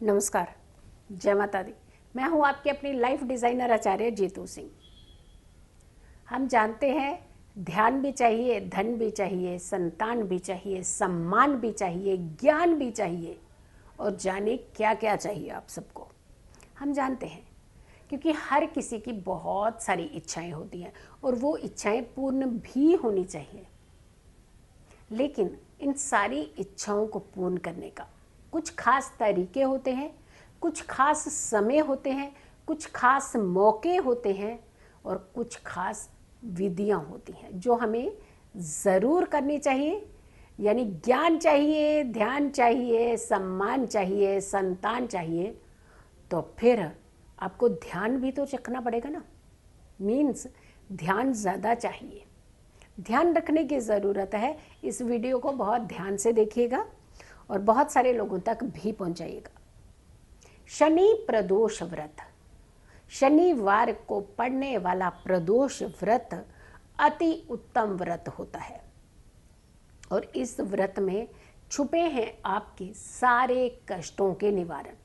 नमस्कार, जय माता दी। मैं हूं आपकी अपनी लाइफ डिज़ाइनर आचार्य जीतू सिंह। हम जानते हैं ध्यान भी चाहिए, धन भी चाहिए, संतान भी चाहिए, सम्मान भी चाहिए, ज्ञान भी चाहिए और जाने क्या क्या चाहिए आप सबको। हम जानते हैं क्योंकि हर किसी की बहुत सारी इच्छाएं होती हैं और वो इच्छाएं पूर्ण भी होनी चाहिए। लेकिन इन सारी इच्छाओं को पूर्ण करने का कुछ खास तरीके होते हैं, कुछ खास समय होते हैं, कुछ खास मौके होते हैं और कुछ खास विधियां होती हैं जो हमें ज़रूर करनी चाहिए। यानी ज्ञान चाहिए, ध्यान चाहिए, सम्मान चाहिए, संतान चाहिए, तो फिर आपको ध्यान भी तो रखना पड़ेगा ना। मीन्स ध्यान ज़्यादा चाहिए, ध्यान रखने की ज़रूरत है। इस वीडियो को बहुत ध्यान से देखिएगा और बहुत सारे लोगों तक भी पहुंचाइएगा। शनि प्रदोष व्रत, शनिवार को पड़ने वाला प्रदोष व्रत अति उत्तम व्रत होता है और इस व्रत में छुपे हैं आपके सारे कष्टों के निवारण।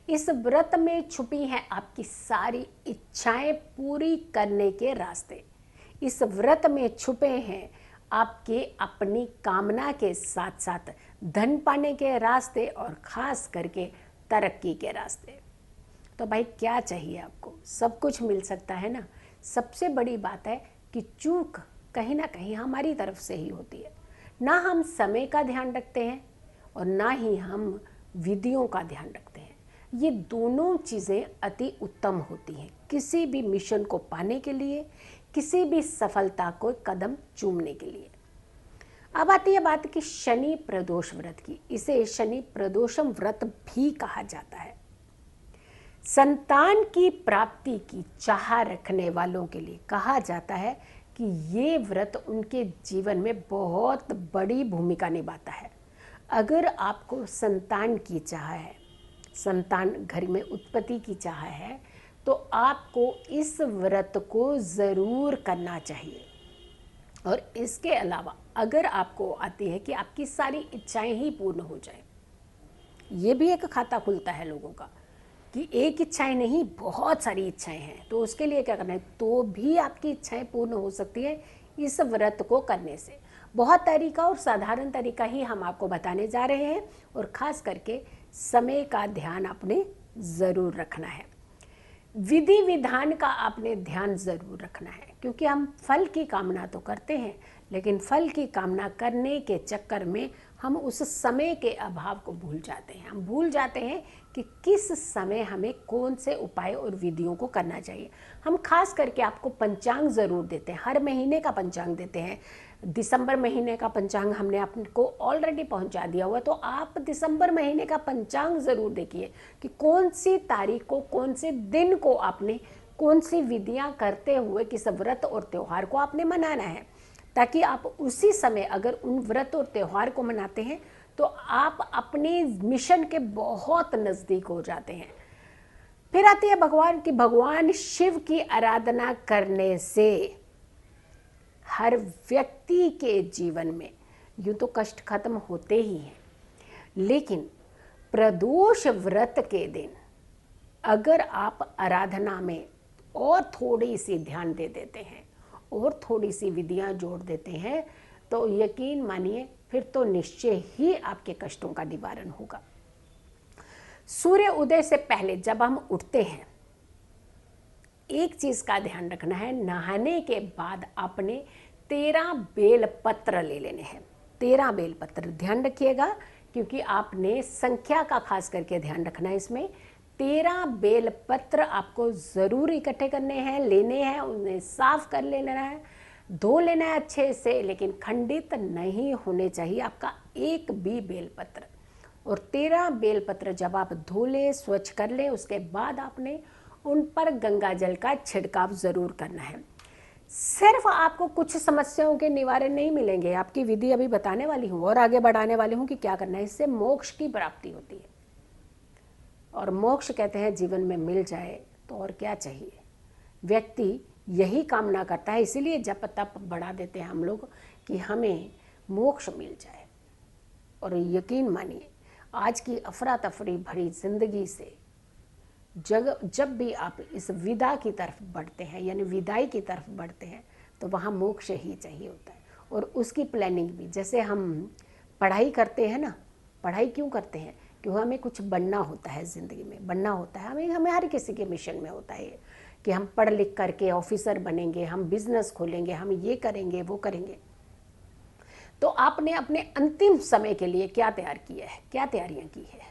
इस व्रत में छुपी हैं आपकी सारी इच्छाएं पूरी करने के रास्ते। इस व्रत में छुपे हैं आपके अपनी कामना के साथ साथ धन पाने के रास्ते और खास करके तरक्की के रास्ते। तो भाई क्या चाहिए आपको? सब कुछ मिल सकता है ना। सबसे बड़ी बात है कि चूक कहीं ना कहीं हमारी तरफ से ही होती है। ना हम समय का ध्यान रखते हैं और ना ही हम विधियों का ध्यान रखते हैं। ये दोनों चीज़ें अति उत्तम होती हैं किसी भी मिशन को पाने के लिए, किसी भी सफलता को कदम चूमने के लिए। अब आती है बात कि शनि प्रदोष व्रत की। इसे शनि प्रदोषम व्रत भी कहा जाता है। संतान की प्राप्ति की चाह रखने वालों के लिए कहा जाता है कि ये व्रत उनके जीवन में बहुत बड़ी भूमिका निभाता है। अगर आपको संतान की चाह है, संतान घर में उत्पत्ति की चाह है, तो आपको इस व्रत को ज़रूर करना चाहिए। और इसके अलावा अगर आपको आती है कि आपकी सारी इच्छाएं ही पूर्ण हो जाए, ये भी एक खाता खुलता है लोगों का कि एक इच्छाएं नहीं बहुत सारी इच्छाएं हैं, तो उसके लिए क्या करना है, तो भी आपकी इच्छाएं पूर्ण हो सकती है इस व्रत को करने से। बहुत तरीका और साधारण तरीका ही हम आपको बताने जा रहे हैं और ख़ास करके समय का ध्यान आपने ज़रूर रखना है। विधि विधान का आपने ध्यान ज़रूर रखना है क्योंकि हम फल की कामना तो करते हैं, लेकिन फल की कामना करने के चक्कर में हम उस समय के अभाव को भूल जाते हैं। हम भूल जाते हैं कि किस समय हमें कौन से उपाय और विधियों को करना चाहिए। हम खास करके आपको पंचांग ज़रूर देते हैं, हर महीने का पंचांग देते हैं। दिसंबर महीने का पंचांग हमने आपको ऑलरेडी पहुंचा दिया हुआ, तो आप दिसंबर महीने का पंचांग ज़रूर देखिए कि कौन सी तारीख को, कौन से दिन को आपने कौन सी विधियां करते हुए किस व्रत और त्यौहार को आपने मनाना है, ताकि आप उसी समय अगर उन व्रत और त्यौहार को मनाते हैं तो आप अपने मिशन के बहुत नज़दीक हो जाते हैं। फिर आती है भगवान की, भगवान शिव की आराधना करने से हर व्यक्ति के जीवन में यूँ तो कष्ट खत्म होते ही हैं, लेकिन प्रदोष व्रत के दिन अगर आप आराधना में और थोड़ी सी ध्यान दे देते हैं और थोड़ी सी विधियां जोड़ देते हैं, तो यकीन मानिए फिर तो निश्चय ही आपके कष्टों का निवारण होगा। सूर्य उदय से पहले जब हम उठते हैं, एक चीज़ का ध्यान रखना है, नहाने के बाद आपने 13 बेल पत्र ले लेने हैं। 13 बेल पत्र ध्यान रखिएगा क्योंकि आपने संख्या का खास करके ध्यान रखना है। इसमें 13 बेल पत्र आपको ज़रूर इकट्ठे करने हैं, लेने हैं, उन्हें साफ कर लेना है, धो लेना है अच्छे से, लेकिन खंडित नहीं होने चाहिए आपका एक भी बेलपत्र। और 13 बेलपत्र जब आप धो लें, स्वच्छ कर लें, उसके बाद आपने उन पर गंगा जल का छिड़काव ज़रूर करना है। सिर्फ आपको कुछ समस्याओं के निवारण नहीं मिलेंगे, आपकी विधि अभी बताने वाली हूँ और आगे बढ़ाने वाली हूँ कि क्या करना है। इससे मोक्ष की प्राप्ति होती है और मोक्ष कहते हैं जीवन में मिल जाए तो और क्या चाहिए। व्यक्ति यही कामना करता है, इसीलिए जप तप बढ़ा देते हैं हम लोग कि हमें मोक्ष मिल जाए। और यकीन मानिए आज की अफरा तफरी भरी जिंदगी से जब भी आप इस विदा की तरफ बढ़ते हैं, यानी विदाई की तरफ बढ़ते हैं, तो वहाँ मोक्ष ही चाहिए होता है। और उसकी प्लानिंग भी, जैसे हम पढ़ाई करते हैं ना, पढ़ाई क्यों करते हैं? क्योंकि हमें कुछ बनना होता है, ज़िंदगी में बनना होता है। हमें हर किसी के मिशन में होता है कि हम पढ़ लिख करके ऑफिसर बनेंगे, हम बिजनेस खोलेंगे, हम ये करेंगे वो करेंगे। तो आपने अपने अंतिम समय के लिए क्या तैयार किया है, क्या तैयारियां की है?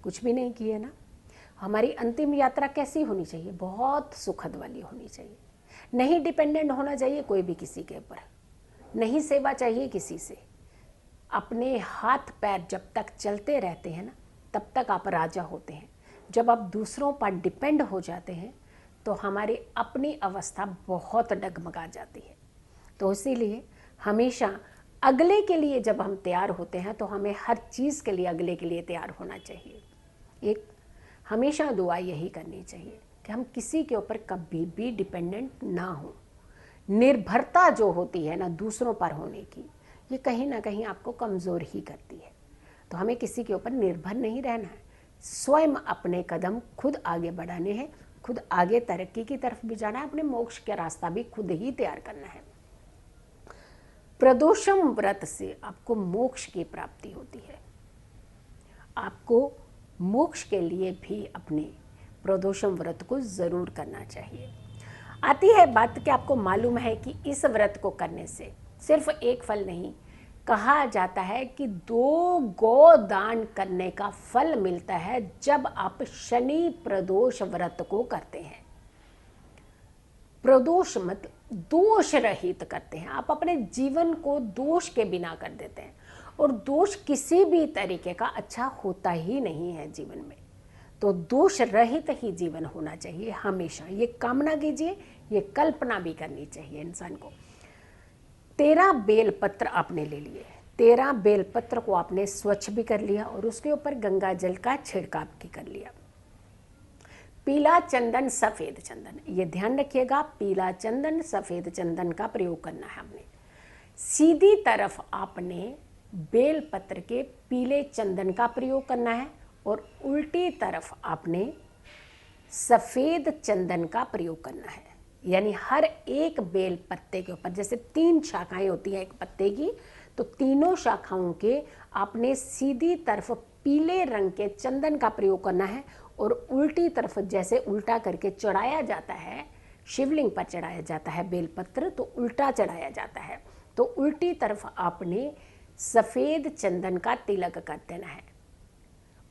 कुछ भी नहीं की है ना। हमारी अंतिम यात्रा कैसी होनी चाहिए? बहुत सुखद वाली होनी चाहिए। नहीं डिपेंडेंट होना चाहिए कोई भी किसी के ऊपर, नहीं सेवा चाहिए किसी से। अपने हाथ पैर जब तक चलते रहते हैं ना, तब तक आप राजा होते हैं। जब आप दूसरों पर डिपेंड हो जाते हैं तो हमारी अपनी अवस्था बहुत डगमगा जाती है। तो इसीलिए हमेशा अगले के लिए जब हम तैयार होते हैं तो हमें हर चीज़ के लिए अगले के लिए तैयार होना चाहिए। एक हमेशा दुआ यही करनी चाहिए कि हम किसी के ऊपर कभी भी डिपेंडेंट ना हो। निर्भरता जो होती है ना दूसरों पर होने की, ये कहीं ना कहीं आपको कमज़ोर ही करती है। तो हमें किसी के ऊपर निर्भर नहीं रहना है, स्वयं अपने कदम खुद आगे बढ़ाने हैं, खुद आगे तरक्की की तरफ भी जाना है, अपने मोक्ष का रास्ता भी खुद ही तैयार करना है। प्रदोषम व्रत से आपको मोक्ष की प्राप्ति होती है। आपको मोक्ष के लिए भी अपने प्रदोषम व्रत को ज़रूर करना चाहिए। आती है बात कि आपको मालूम है कि इस व्रत को करने से सिर्फ एक फल नहीं, कहा जाता है कि 2 गौ दान करने का फल मिलता है जब आप शनि प्रदोष व्रत को करते हैं। प्रदोष मतलब दोष रहित करते हैं, आप अपने जीवन को दोष के बिना कर देते हैं। और दोष किसी भी तरीके का अच्छा होता ही नहीं है जीवन में। तो दोष रहित ही जीवन होना चाहिए हमेशा। ये कामना कीजिए, ये कल्पना भी करनी चाहिए इंसान को। 13 बेलपत्र आपने ले लिए, 13 बेलपत्र को आपने स्वच्छ भी कर लिया और उसके ऊपर गंगा जल का छिड़काव भी कर लिया। पीला चंदन सफ़ेद चंदन, ये ध्यान रखिएगा, पीला चंदन सफ़ेद चंदन का प्रयोग करना है हमने। सीधी तरफ आपने बेलपत्र के पीले चंदन का प्रयोग करना है और उल्टी तरफ आपने सफ़ेद चंदन का प्रयोग करना है। यानी हर एक बेल पत्ते के ऊपर, जैसे 3 शाखाएं होती हैं एक पत्ते की, तो तीनों शाखाओं के आपने सीधी तरफ पीले रंग के चंदन का प्रयोग करना है और उल्टी तरफ जैसे उल्टा करके चढ़ाया जाता है, शिवलिंग पर चढ़ाया जाता है बेलपत्र, तो उल्टा चढ़ाया जाता है। तो उल्टी तरफ आपने सफ़ेद चंदन का तिलक कर देना है।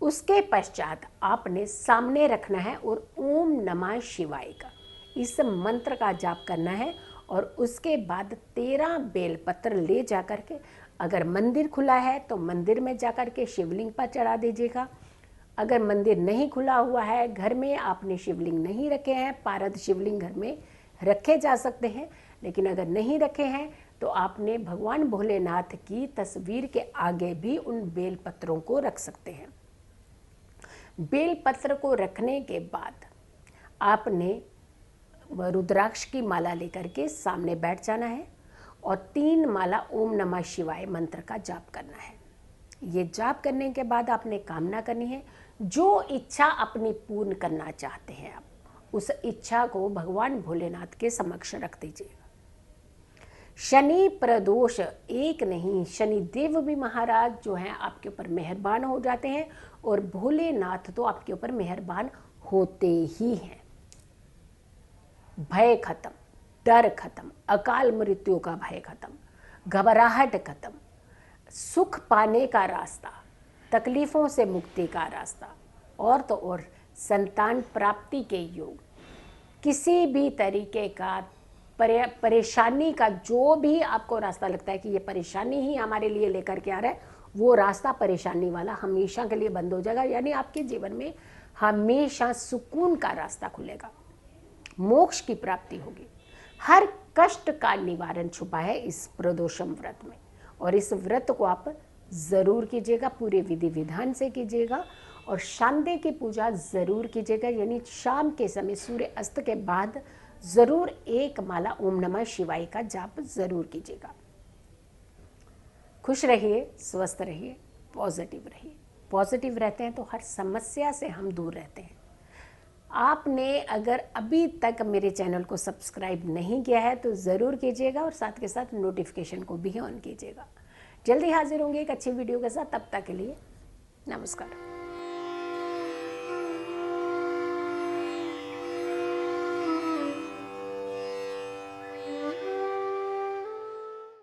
उसके पश्चात आपने सामने रखना है और ओम नमः शिवाय का इस मंत्र का जाप करना है। और उसके बाद 13 बेलपत्र ले जाकर के, अगर मंदिर खुला है तो मंदिर में जाकर के शिवलिंग पर चढ़ा दीजिएगा। अगर मंदिर नहीं खुला हुआ है, घर में आपने शिवलिंग नहीं रखे हैं, पारद शिवलिंग घर में रखे जा सकते हैं, लेकिन अगर नहीं रखे हैं तो आपने भगवान भोलेनाथ की तस्वीर के आगे भी उन बेलपत्रों को रख सकते हैं। बेलपत्र को रखने के बाद आपने रुद्राक्ष की माला लेकर के सामने बैठ जाना है और 3 माला ओम नमः शिवाय मंत्र का जाप करना है। ये जाप करने के बाद आपने कामना करनी है, जो इच्छा अपनी पूर्ण करना चाहते हैं आप, उस इच्छा को भगवान भोलेनाथ के समक्ष रख दीजिएगा। शनि प्रदोष एक नहीं, शनि देव भी महाराज जो हैं आपके ऊपर मेहरबान हो जाते हैं और भोलेनाथ तो आपके ऊपर मेहरबान होते ही हैं। भय खत्म, डर खत्म, अकाल मृत्यु का भय खत्म, घबराहट खत्म, सुख पाने का रास्ता, तकलीफों से मुक्ति का रास्ता, और तो और संतान प्राप्ति के योग, किसी भी तरीके का परेशानी का जो भी आपको रास्ता लगता है कि ये परेशानी ही हमारे लिए लेकर के आ रहा है, वो रास्ता परेशानी वाला हमेशा के लिए बंद हो जाएगा। यानी आपके जीवन में हमेशा सुकून का रास्ता खुलेगा, मोक्ष की प्राप्ति होगी। हर कष्ट का निवारण छुपा है इस प्रदोषम व्रत में। और इस व्रत को आप ज़रूर कीजिएगा, पूरे विधि विधान से कीजिएगा और शांति की पूजा ज़रूर कीजिएगा। यानी शाम के समय सूर्य अस्त के बाद ज़रूर 1 माला ओम नमः शिवाय का जाप ज़रूर कीजिएगा। खुश रहिए, स्वस्थ रहिए, पॉजिटिव रहिए। पॉजिटिव रहते हैं तो हर समस्या से हम दूर रहते हैं। आपने अगर अभी तक मेरे चैनल को सब्सक्राइब नहीं किया है तो ज़रूर कीजिएगा और साथ के साथ नोटिफिकेशन को भी ऑन कीजिएगा। जल्दी हाजिर होंगे एक अच्छी वीडियो के साथ, तब तक के लिए नमस्कार।